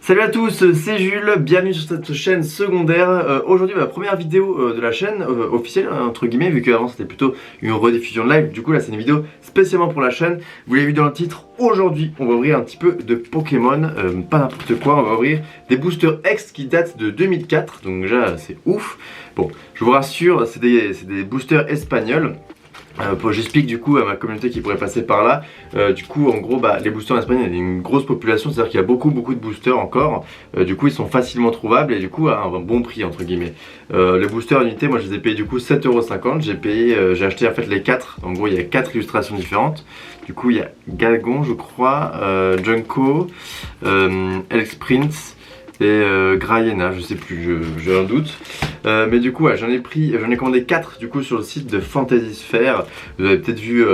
Salut à tous, c'est Jules, bienvenue sur cette chaîne secondaire. Aujourd'hui ma première vidéo de la chaîne officielle entre guillemets, vu qu'avant c'était plutôt une rediffusion de live. Du coup là c'est une vidéo spécialement pour la chaîne. Vous l'avez vu dans le titre, aujourd'hui on va ouvrir un petit peu de Pokémon, pas n'importe quoi, on va ouvrir des boosters X qui datent de 2004, donc déjà c'est ouf. Bon, je vous rassure, c'est des boosters espagnols. J'explique du coup à ma communauté qui pourrait passer par là. Du coup en gros les boosters en Espagne il y a une grosse population, c'est à dire qu'il y a beaucoup de boosters encore. Du coup ils sont facilement trouvables et du coup à un bon prix entre guillemets. Les boosters unités moi je les ai payés du coup 7,50€. J'ai acheté en fait les 4. En gros il y a 4 illustrations différentes. Du coup il y a Galgon je crois, Junko, Elk Prince et Grayena, je sais plus, j'ai un doute. Mais du coup ouais, j'en ai commandé 4 du coup sur le site de Fantasy Sphere. Vous avez peut-être vu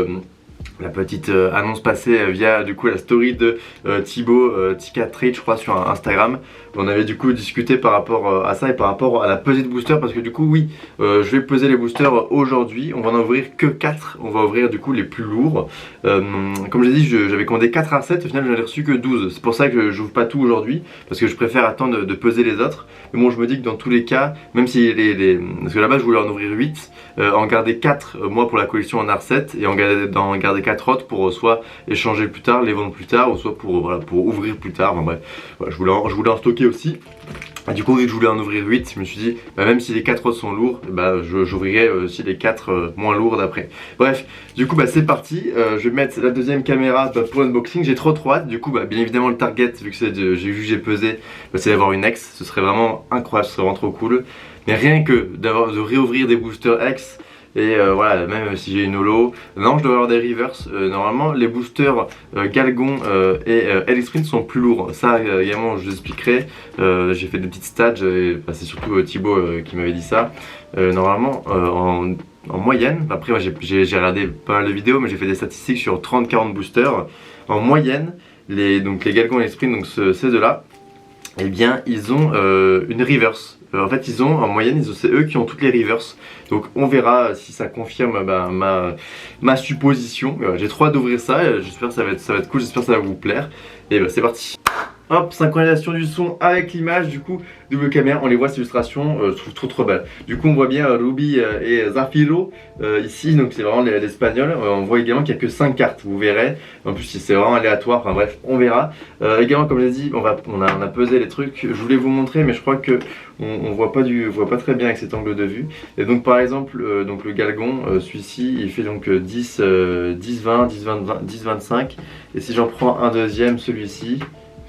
la petite annonce passée via du coup la story de Thibaut Tika Trade je crois sur Instagram. On avait du coup discuté par rapport à ça et par rapport à la pesée de booster, parce que du coup oui je vais peser les boosters aujourd'hui. On va en ouvrir que 4, on va ouvrir du coup les plus lourds. Comme j'ai dit j'avais commandé 4 R7, au final j'en ai reçu que 12. C'est pour ça que j'ouvre pas tout aujourd'hui, parce que je préfère attendre de peser les autres. Mais bon je me dis que dans tous les cas, même si parce que là-bas je voulais en ouvrir 8, en garder 4 moi pour la collection en R7 et en garder 4 autres pour soit échanger plus tard, les vendre plus tard, ou soit pour, voilà, pour ouvrir plus tard. Enfin bref, voilà, je voulais en stocker aussi. Et du coup vu que je voulais en ouvrir 8, je me suis dit même si les 4 autres sont lourds, j'ouvrirai aussi les 4 moins lourds d'après. Bref, du coup c'est parti. Je vais mettre la deuxième caméra pour l'unboxing. J'ai trop hâte. Du coup bien évidemment le target, vu que j'ai pesé, c'est d'avoir une X. Ce serait vraiment incroyable, ce serait vraiment trop cool. Mais rien que de réouvrir des boosters X. Et voilà, même si j'ai une holo, non je dois avoir des reverse. Normalement les boosters Galgon et Elk Prince sont plus lourds. Ça également je vous expliquerai. J'ai fait des petites stats, c'est surtout Thibaut qui m'avait dit ça. Normalement en moyenne, après j'ai regardé pas mal de vidéos, mais j'ai fait des statistiques sur 30-40 boosters. En moyenne, les Galgon et Elk Prince, donc ces deux là, eh bien ils ont une reverse. En fait ils ont en moyenne, c'est eux qui ont toutes les reverse. Donc on verra si ça confirme ma supposition. J'ai trop hâte d'ouvrir ça, j'espère que ça va être cool, j'espère que ça va vous plaire. Et c'est parti. Hop, synchronisation du son avec l'image, du coup, double caméra, on les voit ces illustrations, je trouve trop belle. Du coup on voit bien Ruby et Zafiro ici, donc c'est vraiment l'espagnol. On voit également qu'il n'y a que 5 cartes, vous verrez. En plus c'est vraiment aléatoire, enfin bref, on verra. Également comme je l'ai dit, on a pesé les trucs, je voulais vous montrer mais je crois que on voit pas très bien avec cet angle de vue. Et donc par exemple, le Galgon, celui-ci il fait donc 10, 10, 20, 10, 20, 20, 10, 25. Et si j'en prends un deuxième, celui-ci,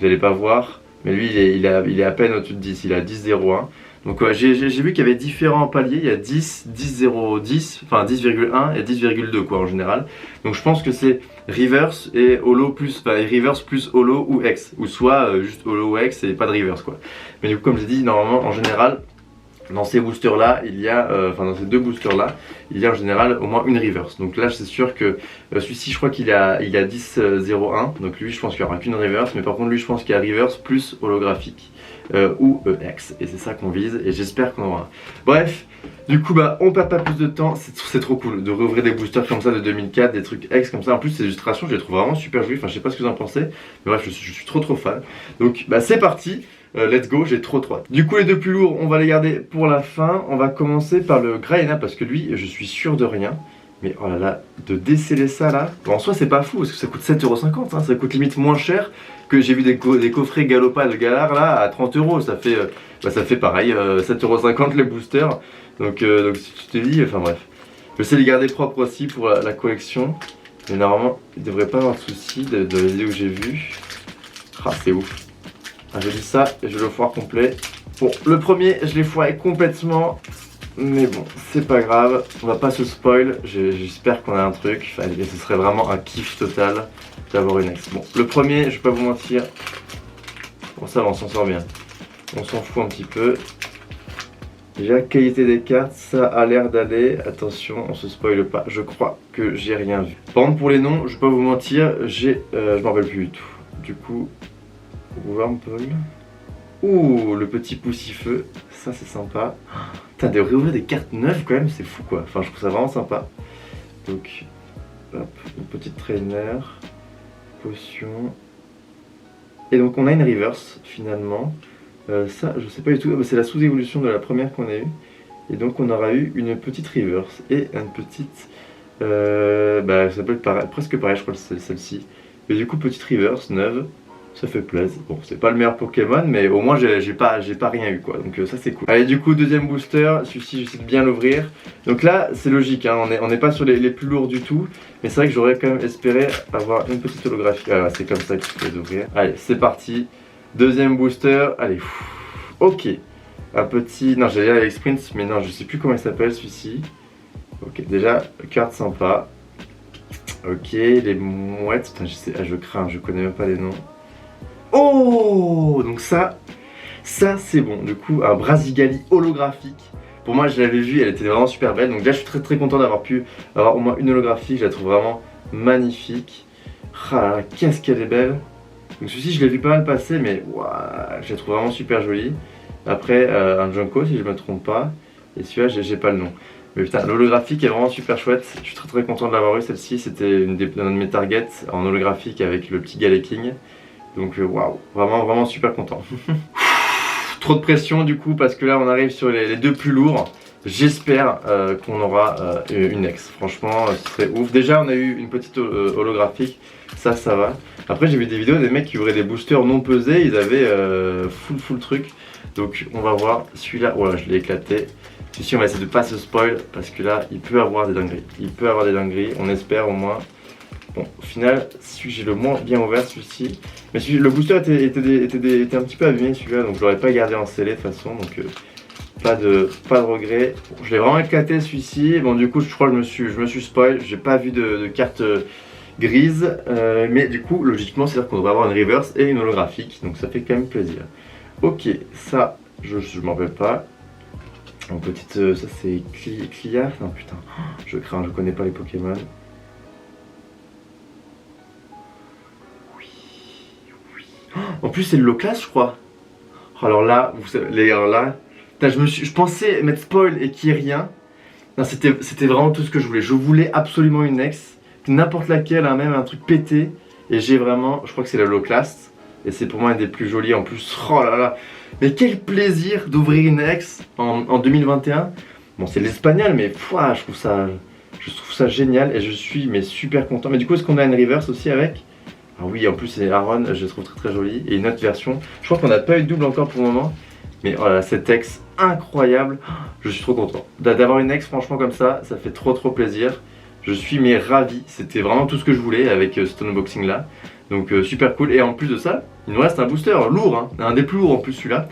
vous n'allez pas voir, mais lui il est à peine au-dessus de 10, il est à 10,01. Donc j'ai vu qu'il y avait différents paliers, il y a 10, 10,0, 10, enfin 10,1 et 10,2 quoi en général. Donc je pense que c'est reverse et holo plus, reverse plus holo ou X, ou soit juste holo ou X et pas de reverse quoi. Mais du coup comme j'ai dit, normalement en général, dans ces boosters là, il y a, dans ces deux boosters là, il y a en général au moins une reverse. Donc là c'est sûr que celui-ci je crois qu'il a 10,01. Donc lui je pense qu'il n'y aura qu'une reverse. Mais par contre lui je pense qu'il y a reverse plus holographique ou X. Et c'est ça qu'on vise et j'espère qu'on aura. Bref, du coup on perd pas plus de temps. C'est trop cool de rouvrir des boosters comme ça de 2004, des trucs X comme ça. En plus ces illustrations je les trouve vraiment super jolies. Enfin je sais pas ce que vous en pensez. Mais bref je suis trop fan. Donc c'est parti. Let's go, j'ai trop hâte. Du coup les deux plus lourds on va les garder pour la fin. On va commencer par le Grayena parce que lui je suis sûr de rien. Mais oh là là, de déceler ça là, en soi c'est pas fou parce que ça coûte 7,50€, hein, ça coûte limite moins cher que j'ai vu des coffrets Galopade de Galar là à 30€. Ça fait pareil, 7,50€ les boosters. Donc si tu te dis, enfin bref. Je sais les garder propres aussi pour la collection. Mais normalement il devrait pas avoir de soucis de la vidéo que j'ai vue. Ah c'est ouf. Je dis ça et je vais le foire complet. Bon, le premier, je l'ai foiré complètement. Mais bon, c'est pas grave. On va pas se spoil. J'espère qu'on a un truc. Enfin, ce serait vraiment un kiff total d'avoir une X. Bon, le premier, je vais pas vous mentir. Bon, ça va, on s'en sort bien. On s'en fout un petit peu. Déjà, qualité des cartes, ça a l'air d'aller. Attention, on se spoile pas. Je crois que j'ai rien vu. Par contre, pour les noms, je vais pas vous mentir. Je m'en rappelle plus du tout. Du coup. Wurmple. Ouh, le petit poussifeu, ça c'est sympa. Putain, de réouvrir des cartes neuves quand même, c'est fou quoi. Enfin, je trouve ça vraiment sympa. Donc, hop, une petite trainer, potion. Et donc on a une reverse finalement. Ça, je sais pas du tout. C'est la sous-évolution de la première qu'on a eue. Et donc on aura eu une petite reverse et une petite. Ça peut être presque pareil, je crois, celle-ci. Mais du coup, petite reverse neuve. Ça fait plaisir. Bon, c'est pas le meilleur Pokémon, mais au moins j'ai pas rien eu quoi. Donc ça c'est cool. Allez, du coup, deuxième booster. Celui-ci, j'essaie de bien l'ouvrir. Donc là, c'est logique, hein, on n'est pas sur les plus lourds du tout. Mais c'est vrai que j'aurais quand même espéré avoir une petite holographie. Ah, c'est comme ça qu'il faut les ouvrir. Allez, c'est parti. Deuxième booster. Allez, ok. Un petit. Non, j'allais dire avec Sprint, mais non, je sais plus comment il s'appelle celui-ci. Ok, déjà, carte sympa. Ok, les mouettes. Putain, je crains, je connais même pas les noms. Oh, donc ça c'est bon. Du coup, un Brasigali holographique. Pour moi, je l'avais vu, elle était vraiment super belle. Donc déjà, je suis très content d'avoir pu avoir au moins une holographique. Je la trouve vraiment magnifique. Ah, qu'est-ce qu'elle est belle. Donc celui-ci, je l'ai vu pas mal passer, mais waouh, je la trouve vraiment super jolie. Après, un Junko, si je me trompe pas. Et celui-là, j'ai pas le nom. Mais putain, l'holographique est vraiment super chouette. Je suis très content de l'avoir eu. Celle-ci, c'était une de mes targets en holographique avec le petit Galeking. Donc waouh, vraiment super content. Trop de pression du coup parce que là on arrive sur les deux plus lourds. J'espère qu'on aura une ex. Franchement, ce serait ouf. Déjà on a eu une petite holographique, ça va. Après j'ai vu des vidéos des mecs qui ouvraient des boosters non pesés, ils avaient full truc. Donc on va voir celui-là. Voilà, je l'ai éclaté. Celui-ci on va essayer de pas se spoil parce que là il peut avoir des dingueries. On espère au moins. Bon, au final, celui que j'ai le moins bien ouvert, celui-ci. Mais le booster était un petit peu abîmé, celui-là, donc je l'aurais pas gardé en scellé de toute façon, donc pas de regret. Bon, je l'ai vraiment éclaté celui-ci. Bon, du coup, je crois que je me suis spoil. J'ai pas vu de carte grise, mais du coup, logiquement, c'est-à-dire qu'on devrait avoir une reverse et une holographique, donc ça fait quand même plaisir. Ok, ça, je m'en rappelle pas. En petite, ça c'est Clia. Non, putain, je crains, je connais pas les Pokémon. En plus c'est le low class je crois. Alors là, vous savez, les gars là, je pensais mettre spoil et qu'il n'y ait rien. Non, c'était vraiment tout ce que je voulais. Je voulais absolument une ex, n'importe laquelle, hein, même un truc pété. Et j'ai vraiment, je crois que c'est la low class. Et c'est pour moi une des plus jolies en plus. Oh là là. Mais quel plaisir d'ouvrir une ex en 2021. Bon c'est l'espagnol mais je trouve ça génial et je suis super content. Mais du coup est-ce qu'on a une reverse aussi avec? Ah oui, en plus c'est Aaron, je la trouve très jolie. Et une autre version. Je crois qu'on n'a pas eu de double encore pour le moment. Mais voilà, cette ex incroyable. Je suis trop content. D'avoir une ex franchement comme ça fait trop plaisir. Je suis ravi. C'était vraiment tout ce que je voulais avec cet unboxing là. Donc super cool. Et en plus de ça, il nous reste un booster lourd. Hein. Un des plus lourds en plus celui-là.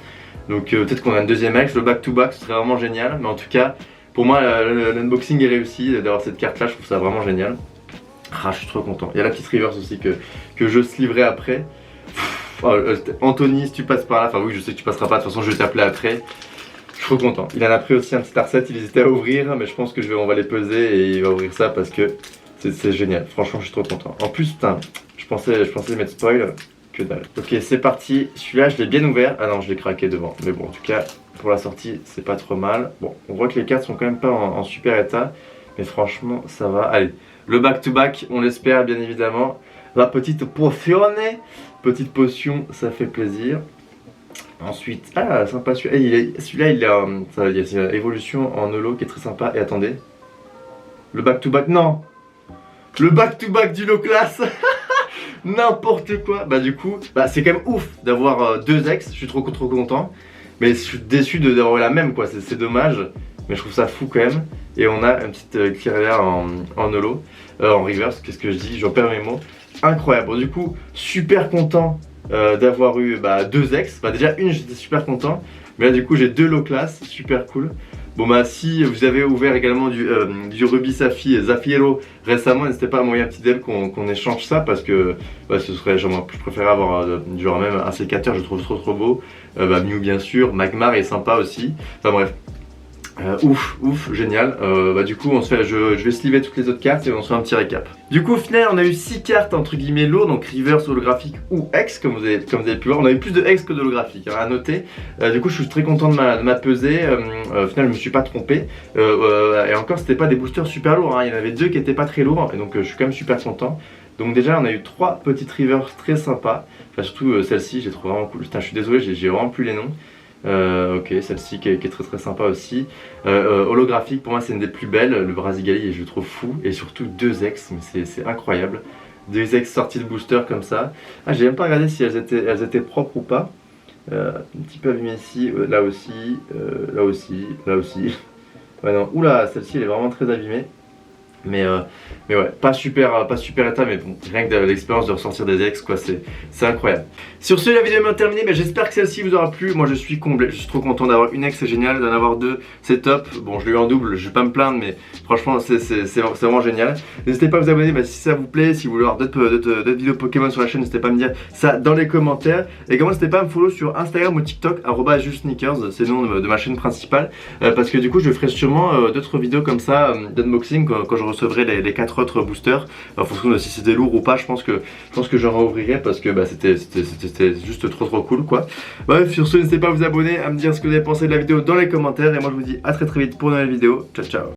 Donc peut-être qu'on a une deuxième ex. Le back-to-back, ce serait vraiment génial. Mais en tout cas, pour moi, l'unboxing est réussi. D'avoir cette carte là, je trouve ça vraiment génial. Ah, je suis trop content. Il y a la petite reverse aussi que je sleeverai après. Anthony, si tu passes par là, enfin oui, je sais que tu passeras pas, de toute façon je vais t'appeler après. Je suis trop content. Il en a pris aussi un petit R7, il hésitait à ouvrir, mais je pense que on va les peser et il va ouvrir ça parce que c'est génial. Franchement, je suis trop content. En plus, putain, je pensais mettre spoil, que dalle. Ok, c'est parti. Celui-là, je l'ai bien ouvert. Ah non, je l'ai craqué devant. Mais bon, en tout cas, pour la sortie, c'est pas trop mal. Bon, on voit que les cartes sont quand même pas en super état, mais franchement, ça va. Allez. Le back-to-back, on l'espère bien évidemment. La petite potion, ça fait plaisir. Ensuite, ah sympa celui-là, il a une évolution en holo qui est très sympa. Et attendez, le back-to-back, non, le back-to-back du low class. N'importe quoi. Bah du coup, c'est quand même ouf d'avoir deux ex. Je suis trop content. Mais je suis déçu d'avoir la même quoi. C'est dommage. Mais je trouve ça fou quand même. Et on a une petite Kirlia en holo, en reverse, qu'est-ce que je dis, j'en perds mes mots. Incroyable, bon, du coup, super content d'avoir eu deux ex. Déjà une, j'étais super content. Mais là du coup j'ai deux low class, super cool. Bon si vous avez ouvert également du Ruby Zafiro récemment, n'hésitez pas à m'envoyer un petit DM qu'on échange ça. Parce que ce serait, je préférerais avoir genre même un sécateur, je trouve trop beau. Mew bien sûr, Magmar est sympa aussi. Enfin bref. Ouf, génial. Du coup, je vais sliver toutes les autres cartes et on se fait un petit récap. Du coup, au final, on a eu 6 cartes entre guillemets lourdes, donc reverse, holographique ou ex, comme vous avez pu voir. On a eu plus de ex que d'holographique, hein, à noter. Du coup, je suis très content de ma pesée. Au final, je me suis pas trompé. Et encore, c'était pas des boosters super lourds, hein. Il y en avait 2 qui étaient pas très lourds, et donc je suis quand même super content. Donc déjà, on a eu 3 petites reverse très sympas. Enfin, surtout celle-ci, j'ai trouvé vraiment cool. Putain, je suis désolé, j'ai vraiment plus les noms. Ok, celle-ci qui est très sympa aussi. Holographique, pour moi, c'est une des plus belles. Le Brasigali, et je le trouve fou. Et surtout 2X, mais c'est incroyable. 2X sorties de booster comme ça. Ah, j'ai même pas regardé si elles étaient propres ou pas. Un petit peu abîmé ici, là aussi, là aussi, là aussi. Ouais, non, oula, celle-ci elle est vraiment très abîmée. Mais ouais, pas super état, mais bon, rien que l'expérience de ressortir des ex, quoi, c'est incroyable. Sur ce, la vidéo est maintenant terminée, mais j'espère que celle-ci vous aura plu. Moi je suis comblé, je suis trop content d'avoir une ex, c'est génial, d'en avoir deux, c'est top. Bon, je l'ai eu en double, je vais pas me plaindre, mais franchement, c'est vraiment génial. N'hésitez pas à vous abonner si ça vous plaît, si vous voulez voir d'autres vidéos Pokémon sur la chaîne, n'hésitez pas à me dire ça dans les commentaires. Et également, n'hésitez pas à me follow sur Instagram ou TikTok, @justsneakers, c'est le nom de ma chaîne principale, parce que du coup, je ferai sûrement d'autres vidéos comme ça, d'unboxing, quand je recevrai les 4 autres boosters, en fonction de si c'était lourd ou pas. Je pense que j'en rouvrirai parce que bah, c'était juste trop cool, quoi. Bref, sur ce, n'hésitez pas à vous abonner, à me dire ce que vous avez pensé de la vidéo dans les commentaires, et moi je vous dis à très vite pour une nouvelle vidéo. Ciao ciao.